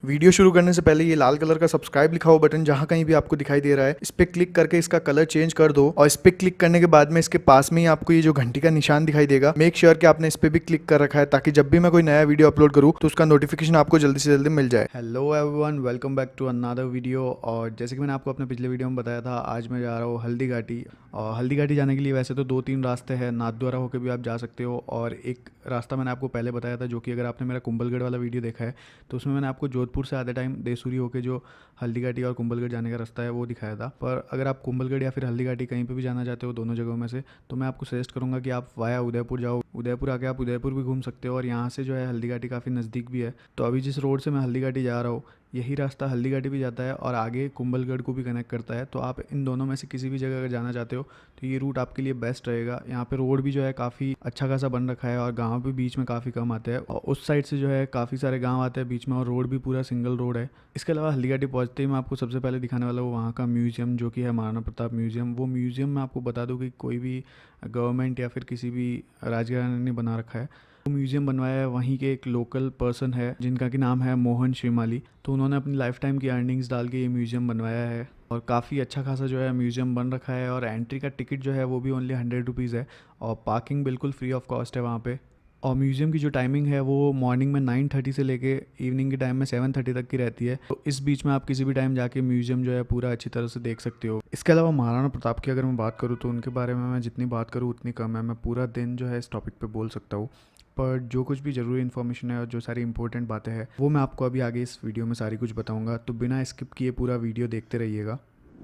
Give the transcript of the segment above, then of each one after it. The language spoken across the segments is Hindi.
वीडियो शुरू करने से पहले ये लाल कलर का सब्सक्राइब लिखा हुआ बटन जहां कहीं भी आपको दिखाई दे रहा है, इस पे क्लिक करके इसका कलर चेंज कर दो और इस पे क्लिक करने के बाद में इसके पास में ही आपको ये जो घंटी का निशान दिखाई देगा, मेक श्योर कि आपने इस पे भी क्लिक कर रखा है ताकि जब भी मैं कोई नया वीडियो अपलोड करूँ तो उसका नोटिफिकेशन आपको जल्दी से जल्दी मिल जाए। Hello everyone, welcome back to another video. और जैसे कि मैंने आपको अपने पिछले वीडियो में बताया था, आज मैं जा रहा हूँ हल्दी घाटी। और हल्दी घाटी जाने के लिए वैसे तो 2-3 रास्ते हैं, नाथद्वारा होकर भी आप जा सकते हो। और एक रास्ता मैंने आपको पहले बताया था, जो कि अगर आपने मेरा कुंभलगढ़ वाला वीडियो देखा है तो उसमें मैंने आपको जोधपुर से आधे टाइम देसूरी होकर जो हल्दी घाटी और कुंभलगढ़ जाने का रास्ता है वो दिखाया था। पर अगर आप कुंभलगढ़ या फिर हल्दी घाटी कहीं पर भी जाना चाहते हो, दोनों जगहों में से, तो मैं आपको सजेस्ट करूँगा कि आप वाया उदयपुर जाओ। उदयपुर आके आप उदयपुर भी घूम सकते हो और यहाँ से जो है हल्दी घाटी काफ़ी नज़दीक भी है। तो अभी जिस रोड से मैं हल्दी घाटी जा रहा हूँ, यही रास्ता हल्दी घाटी भी जाता है और आगे कुंभलगढ़ को भी कनेक्ट करता है। तो आप इन दोनों में से किसी भी जगह अगर जाना चाहते हो तो ये रूट आपके लिए बेस्ट रहेगा। यहाँ पे रोड भी जो है काफ़ी अच्छा खासा बन रखा है और गांव भी बीच में काफ़ी कम आते हैं, और उस साइड से जो है काफ़ी सारे गांव आते हैं बीच में, और रोड भी पूरा सिंगल रोड है। इसके अलावा हल्दी घाटी पहुँचते ही मैं आपको सबसे पहले दिखाने वाला हूँ वहाँ का म्यूज़ियम, जो कि है महाराणा प्रताप म्यूज़ियम। वो म्यूज़ियम मैं आपको बता दूँ कि कोई भी गवर्नमेंट या फिर किसी भी राजघराने ने बना रखा है। वो म्यूज़ियम बनवाया है वहीं के एक लोकल पर्सन है जिनका कि नाम है मोहन श्रीमाली। तो उन्होंने अपनी लाइफ टाइम की अर्निंग्स डाल के ये म्यूज़ियम बनवाया है और काफ़ी अच्छा खासा जो है म्यूज़ियम बन रखा है। और एंट्री का टिकट जो है वो भी ओनली 100 रुपीज़ है और पार्किंग बिल्कुल फ्री ऑफ कॉस्ट है वहाँ पे। और म्यूज़ियम की जो टाइमिंग है वो मॉर्निंग में 9:30 से लेके इवनिंग के टाइम में 7:30 तक की रहती है। तो इस बीच में आप किसी भी टाइम जाके म्यूज़ियम जो है पूरा अच्छी तरह से देख सकते हो। इसके अलावा महाराणा प्रताप की अगर मैं बात करूँ तो उनके बारे में मैं जितनी बात करूँ उतनी कम है। मैं पूरा दिन जो है इस टॉपिक पे बोल सकता हूँ, पर जो कुछ भी ज़रूरी इन्फॉर्मेशन है और जो सारी इंपॉर्टेंट बातें हैं वो मैं आपको अभी आगे इस वीडियो में सारी कुछ बताऊँगा। तो बिना स्किप किए पूरा वीडियो देखते रहिएगा।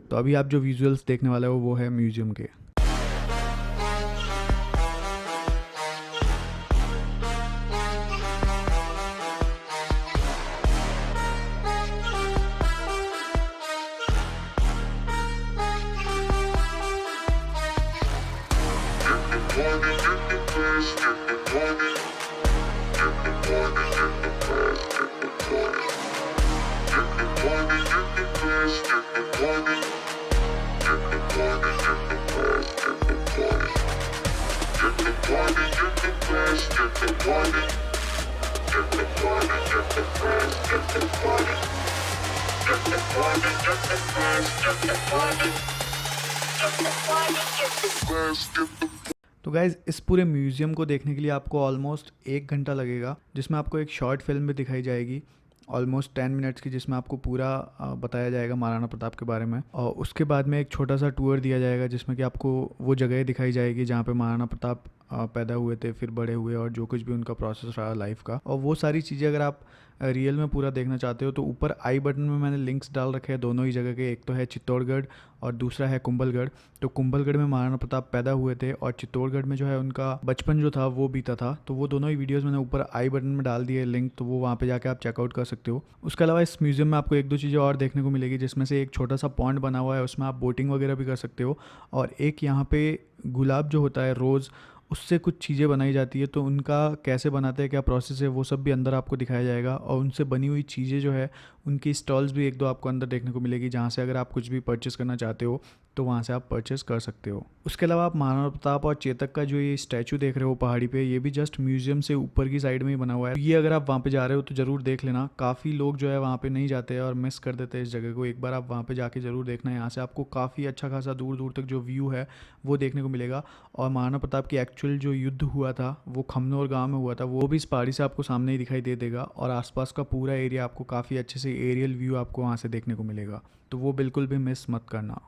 तो अभी आप जो विजुअल्स देखने वाले हो वो है म्यूज़ियम के। तो गाइज़, इस पूरे म्यूज़ियम को देखने के लिए आपको ऑलमोस्ट 1 घंटा लगेगा, जिसमें आपको एक शॉर्ट फिल्म भी दिखाई जाएगी ऑलमोस्ट 10 मिनट्स की, जिसमें आपको पूरा बताया जाएगा महाराणा प्रताप के बारे में। और उसके बाद में एक छोटा सा टूर दिया जाएगा जिसमें कि आपको वो जगह दिखाई जाएगी जहाँ पे महाराणा प्रताप पैदा हुए थे, फिर बड़े हुए, और जो कुछ भी उनका प्रोसेस रहा लाइफ का। और वो सारी चीज़ें अगर आप रियल में पूरा देखना चाहते हो तो ऊपर आई बटन में मैंने लिंक्स डाल रखे हैं दोनों ही जगह के। एक तो है चित्तौड़गढ़ और दूसरा है कुंभलगढ़। तो कुंभलगढ़ में महाराणा प्रताप पैदा हुए थे और चित्तौड़गढ़ में जो है उनका बचपन जो था वो बीता था। तो वो दोनों ही वीडियोस मैंने ऊपर आई बटन में डाल दिए लिंक, तो वो वहाँ पे जाके आप चेकआउट कर सकते हो। उसके अलावा इस म्यूज़ियम में आपको 1-2 चीज़ें और देखने को मिलेगी, जिसमें से एक छोटा सा पॉन्ड बना हुआ है, उसमें आप बोटिंग वगैरह भी कर सकते हो। और एक यहाँ पे गुलाब जो होता है रोज़, उससे कुछ चीज़ें बनाई जाती है, तो उनका कैसे बनाते हैं, क्या प्रोसेस है, वो सब भी अंदर आपको दिखाया जाएगा। और उनसे बनी हुई चीज़ें जो है उनकी स्टॉल्स भी 1-2 आपको अंदर देखने को मिलेगी, जहाँ से अगर आप कुछ भी परचेस करना चाहते हो तो वहाँ से आप परचेस कर सकते हो। उसके अलावा आप महाराणा प्रताप और चेतक का जो ये स्टैचू देख रहे हो पहाड़ी पे, ये भी जस्ट म्यूज़ियम से ऊपर की साइड में ही बना हुआ है। तो ये अगर आप वहाँ पे जा रहे हो तो ज़रूर देख लेना। काफ़ी लोग जो है वहाँ पे नहीं जाते हैं और मिस कर देते हैं इस जगह को। एक बार आप वहाँ पे जाके ज़रूर देखना। यहाँ से आपको काफ़ी अच्छा खासा दूर दूर तक जो व्यू है वो देखने को मिलेगा। और महाराणा प्रताप की एक्चुअल जो युद्ध हुआ था वो खमनोर गाँव में हुआ था, वो भी इस पहाड़ी से आपको सामने ही दिखाई दे देगा। और आसपास का पूरा एरिया आपको काफ़ी अच्छे से एरियल व्यू आपको वहाँ से देखने को मिलेगा, तो वो बिल्कुल भी मिस मत करना।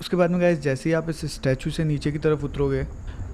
उसके बाद में गाइस, जैसे ही आप इस स्टैचू से नीचे की तरफ उतरोगे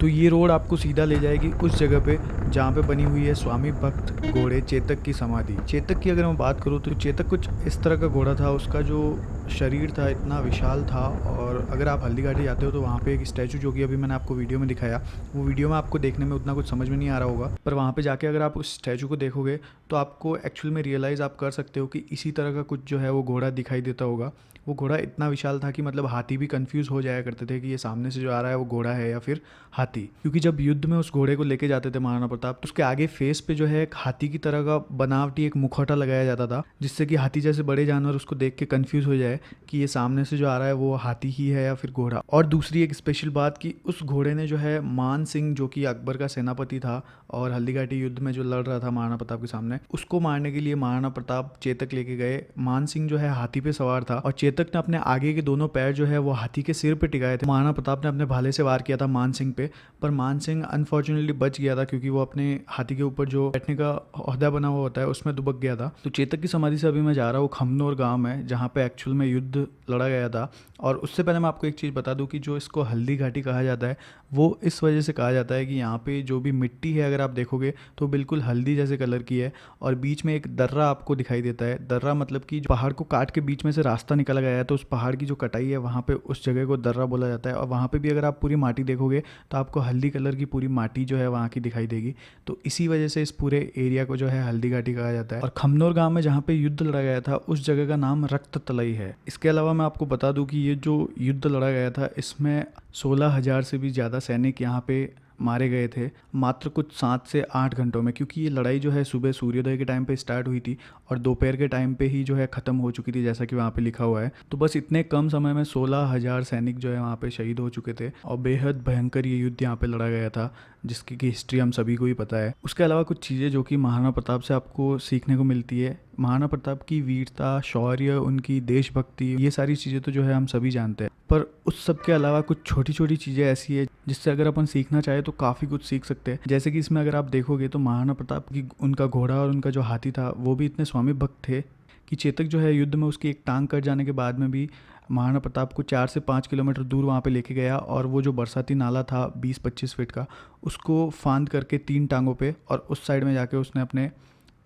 तो ये रोड आपको सीधा ले जाएगी उस जगह पे जहाँ पे बनी हुई है स्वामी भक्त घोड़े चेतक की समाधि। चेतक की अगर मैं बात करूँ तो चेतक कुछ इस तरह का घोड़ा था, उसका जो शरीर था इतना विशाल था। और अगर आप हल्दी घाटी जाते हो तो वहाँ पे एक स्टैचू, जो कि अभी मैंने आपको वीडियो में दिखाया, वो वीडियो में आपको देखने में उतना कुछ समझ में नहीं आ रहा होगा, पर वहाँ पे जाके अगर आप उस स्टैचू को देखोगे तो आपको एक्चुअल में रियलाइज़ आप कर सकते हो कि इसी तरह का कुछ जो है वो घोड़ा दिखाई देता होगा। वो घोड़ा इतना विशाल था कि मतलब हाथी भी कंफ्यूज हो जाया करते थे कि ये सामने से जो आ रहा है वो घोड़ा है या फिर हाथी। क्योंकि जब युद्ध में उस घोड़े को लेके जाते थे महाराणा प्रताप, तो उसके आगे फेस पे जो है एक हाथी की तरह का बनावटी एक मुखौटा लगाया जाता था, जिससे कि हाथी जैसे बड़े जानवर उसको देख के कंफ्यूज हो जाए कि ये सामने से जो आ रहा है वो हाथी ही है या फिर घोड़ा। और दूसरी एक स्पेशल बात कि उस घोड़े ने जो है मान सिंह, जो कि अकबर का सेनापति था और हल्दीघाटी युद्ध में जो लड़ रहा था महाराणा प्रताप के सामने, उसको मारने के लिए महाराणा प्रताप चेतक लेके गए। मान सिंह जो है हाथी पे सवार था और चेतक ने अपने आगे के दोनों पैर जो है वो हाथी के सिर पे टिकाए थे। महाराणा प्रताप ने अपने भाले से वार किया था मान सिंह पे, पर मान सिंह अनफॉर्चुनेटली बच गया था क्योंकि वो अपने हाथी के ऊपर जो बैठने का ओहदा बना हुआ होता है उसमें दुबक गया था। तो चेतक की समाधि से अभी मैं जा रहा हूँ खमनोर गाँव में, जहाँ पे एक्चुअल में युद्ध लड़ा गया था। और उससे पहले मैं आपको एक चीज़ बता दूं कि जो इसको हल्दी घाटी कहा जाता है वो इस वजह से कहा जाता है कि यहाँ पे जो भी मिट्टी है अगर आप देखोगे तो बिल्कुल हल्दी जैसे कलर की है, और बीच में एक दर्रा आपको दिखाई देता है। दर्रा मतलब कि पहाड़ को काट के बीच में से रास्ता निकला गया है, तो उस पहाड़ की जो कटाई है वहाँ पे उस जगह को दर्रा बोला जाता है। और वहाँ पे भी अगर आप पूरी माटी देखोगे तो आपको हल्दी कलर की पूरी माटी जो है वहाँ की दिखाई देगी। तो इसी वजह से इस पूरे एरिया को जो है हल्दी घाटी कहा जाता है। और खमनोर गाँव में जहाँ पे युद्ध लड़ा गया था उस जगह का नाम रक्त तलई है। इसके अलावा मैं आपको बता दूं कि ये जो युद्ध लड़ा गया था इसमें 16,000 से भी ज़्यादा सैनिक यहाँ पे मारे गए थे मात्र कुछ 7 से 8 घंटों में, क्योंकि ये लड़ाई जो है सुबह सूर्योदय के टाइम पे स्टार्ट हुई थी और दोपहर के टाइम पे ही जो है ख़त्म हो चुकी थी, जैसा कि वहाँ पे लिखा हुआ है। तो बस इतने कम समय में 16,000 सैनिक जो है वहाँ पे शहीद हो चुके थे और बेहद भयंकर ये युद्ध यहाँ पे लड़ा गया था, जिसकी की हिस्ट्री हम सभी को ही पता है। उसके अलावा कुछ चीज़ें जो कि महाराणा प्रताप से आपको सीखने को मिलती है, महाराणा प्रताप की वीरता, शौर्य, उनकी देशभक्ति, ये सारी चीज़ें तो जो है हम सभी जानते हैं, पर उस सब के अलावा कुछ छोटी छोटी चीज़ें ऐसी है जिससे अगर अपन सीखना चाहे तो काफ़ी कुछ सीख सकते हैं। जैसे कि इसमें अगर आप देखोगे तो महाराणा प्रताप की उनका घोड़ा और उनका जो हाथी था वो भी इतने स्वामी भक्त थे कि चेतक जो है युद्ध में उसकी एक टांग कट जाने के बाद में भी महाराणा प्रताप को 4 से 5 किलोमीटर दूर वहाँ पे लेके गया और वो जो बरसाती नाला था 20-25 फीट का, उसको फांद करके 3 टांगों पे और उस साइड में जाके उसने अपने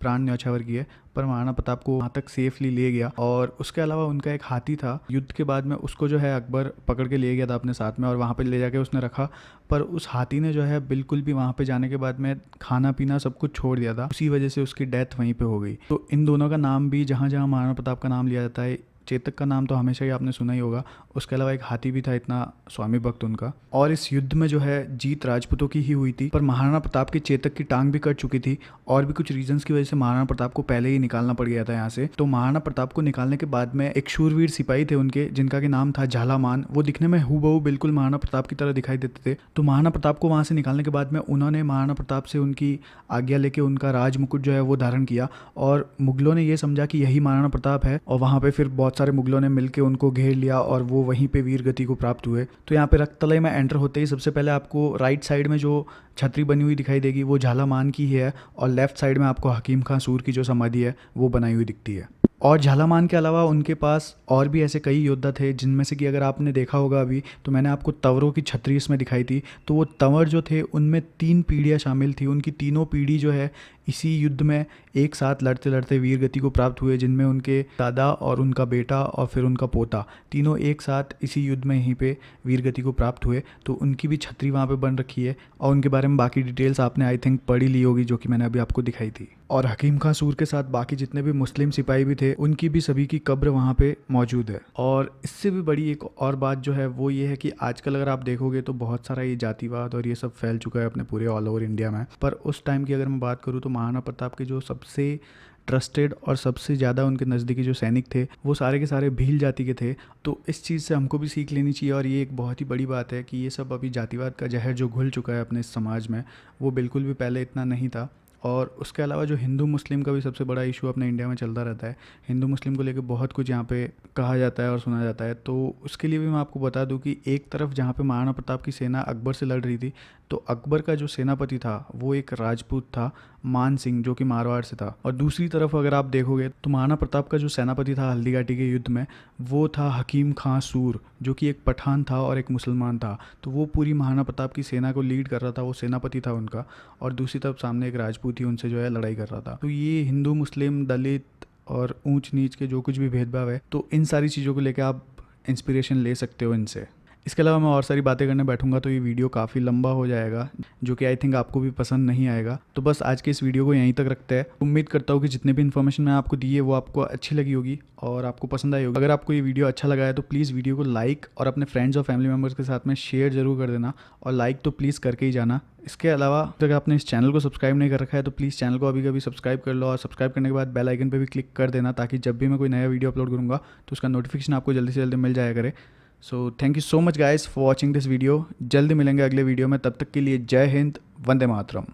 प्राण न्यौछावर किए, पर महाराणा प्रताप को वहाँ तक सेफली ले गया। और उसके अलावा उनका एक हाथी था, युद्ध के बाद में उसको जो है अकबर पकड़ के ले गया था अपने साथ में और वहाँ पे ले जाके उसने रखा, पर उस हाथी ने जो है बिल्कुल भी वहाँ पे जाने के बाद में खाना पीना सब कुछ छोड़ दिया था, उसी वजह से उसकी डेथ वहीं पे हो गई। तो इन दोनों का नाम भी जहाँ जहाँ महाराणा प्रताप का नाम लिया जाता है, चेतक का नाम तो हमेशा ही आपने सुना ही होगा, उसके अलावा एक हाथी भी था इतना स्वामी भक्त उनका। और इस युद्ध में जो है जीत राजपूतों की ही हुई थी, पर महाराणा प्रताप की चेतक की टांग भी कट चुकी थी और भी कुछ रीजंस की वजह से महाराणा प्रताप को पहले ही निकालना पड़ गया था यहाँ से। तो महाराणा प्रताप को निकालने के बाद में एक शूरवीर सिपाही थे उनके, जिनका के नाम था झालामान। वो दिखने में हूबहू बिल्कुल महाराणा प्रताप की तरह दिखाई देते थे। तो महाराणा प्रताप को वहाँ से निकालने के बाद में उन्होंने महाराणा प्रताप से उनकी आज्ञा लेके उनका राज मुकुट जो है वो धारण किया और मुगलों ने ये समझा कि यही महाराणा प्रताप है, और वहाँ पे फिर बहुत सारे मुगलों ने मिलकर उनको घेर लिया और वो वहीं पे वीर गति को प्राप्त हुए। तो यहाँ पे रक्ततलई में एंटर होते ही सबसे पहले आपको राइट साइड में जो छतरी बनी हुई दिखाई देगी वो झालामान की है, और लेफ्ट साइड में आपको हकीम खां सूर की जो समाधि है वो बनाई हुई दिखती है। और झालामान के अलावा उनके पास और भी ऐसे कई योद्धा थे, जिनमें से कि अगर आपने देखा होगा अभी तो मैंने आपको तंवरों की छतरी इसमें दिखाई थी, तो वो तंवर जो थे उनमें 3 पीढ़ियाँ शामिल थी। उनकी तीनों पीढ़ी जो है इसी युद्ध में एक साथ लड़ते लड़ते वीर गति को प्राप्त हुए, जिनमें उनके दादा और उनका बेटा और फिर उनका पोता तीनों एक साथ इसी युद्ध में यहीं पे वीर गति को प्राप्त हुए। तो उनकी भी छतरी वहाँ पे बन रखी है और उनके बारे में बाकी डिटेल्स आपने आई थिंक पढ़ी ली होगी, जो कि मैंने अभी आपको दिखाई थी। और हकीम खां सूर के साथ बाकी जितने भी मुस्लिम सिपाही भी थे उनकी भी सभी की कब्र वहाँ पे मौजूद है। और इससे भी बड़ी एक और बात जो है वो ये है कि आजकल अगर आप देखोगे तो बहुत सारा ये जातिवाद और ये सब फैल चुका है अपने पूरे ऑल ओवर इंडिया में, पर उस टाइम की अगर मैं बात करूँ तो महाराणा प्रताप के जो सबसे ट्रस्टेड और सबसे ज़्यादा उनके नज़दीकी जो सैनिक थे वो सारे के सारे भील जाति के थे। तो इस चीज़ से हमको भी सीख लेनी चाहिए, और ये एक बहुत ही बड़ी बात है कि ये सब अभी जातिवाद का जहर जो घुल चुका है अपने इस समाज में वो बिल्कुल भी पहले इतना नहीं था। और उसके अलावा जो हिंदू मुस्लिम का भी सबसे बड़ा इशू अपने इंडिया में चलता रहता है, हिंदू मुस्लिम को लेकर बहुत कुछ यहाँ पे कहा जाता है और सुना जाता है। तो उसके लिए भी मैं आपको बता दूं कि एक तरफ जहाँ पे महाराणा प्रताप की सेना अकबर से लड़ रही थी, तो अकबर का जो सेनापति था वो एक राजपूत था, मान सिंह, जो कि मारवाड़ से था। और दूसरी तरफ अगर आप देखोगे तो महाराणा प्रताप का जो सेनापति था हल्दी घाटी के युद्ध में वो था हकीम खां सूर, जो कि एक पठान था और एक मुसलमान था। तो वो पूरी महाराणा प्रताप की सेना को लीड कर रहा था, वो सेनापति था उनका, और दूसरी तरफ सामने एक राजपूत ही उनसे जो है लड़ाई कर रहा था। तो ये हिंदू मुस्लिम दलित और ऊंच नीच के जो कुछ भी भेदभाव है, तो इन सारी चीज़ों को लेकर आप इंस्पिरेशन ले सकते हो इनसे। इसके अलावा मैं और सारी बातें करने बैठूंगा तो ये वीडियो काफ़ी लंबा हो जाएगा, जो कि आई थिंक आपको भी पसंद नहीं आएगा। तो बस आज के इस वीडियो को यहीं तक रखते हैं। उम्मीद करता हूँ कि जितने भी इन्फॉर्मेशन मैं आपको दी है वो आपको अच्छी लगी होगी और आपको पसंद आई होगी। अगर आपको ये वीडियो अच्छा लगा है तो प्लीज़ वीडियो को लाइक और अपने फ्रेंड्स और फैमिली मेम्बर्स के साथ में शेयर जरूर कर देना, और लाइक तो प्लीज़ करके ही जाना। इसके अलावा अगर आपने इस चैनल को सब्सक्राइब नहीं कर रखा है तो प्लीज़ चैनल को अभी सब्सक्राइब कर लो, और सब्सक्राइब करने के बाद बेल आइकन पे भी क्लिक कर देना, ताकि जब भी मैं कोई नया वीडियो अपलोड करूँगा तो उसका नोटिफिकेशन आपको जल्दी से जल्दी मिल जाया करे। So thank you so much guys for watching this video. जल्दी मिलेंगे अगले वीडियो में, तब तक के लिए जय हिंद, वंदे मातरम।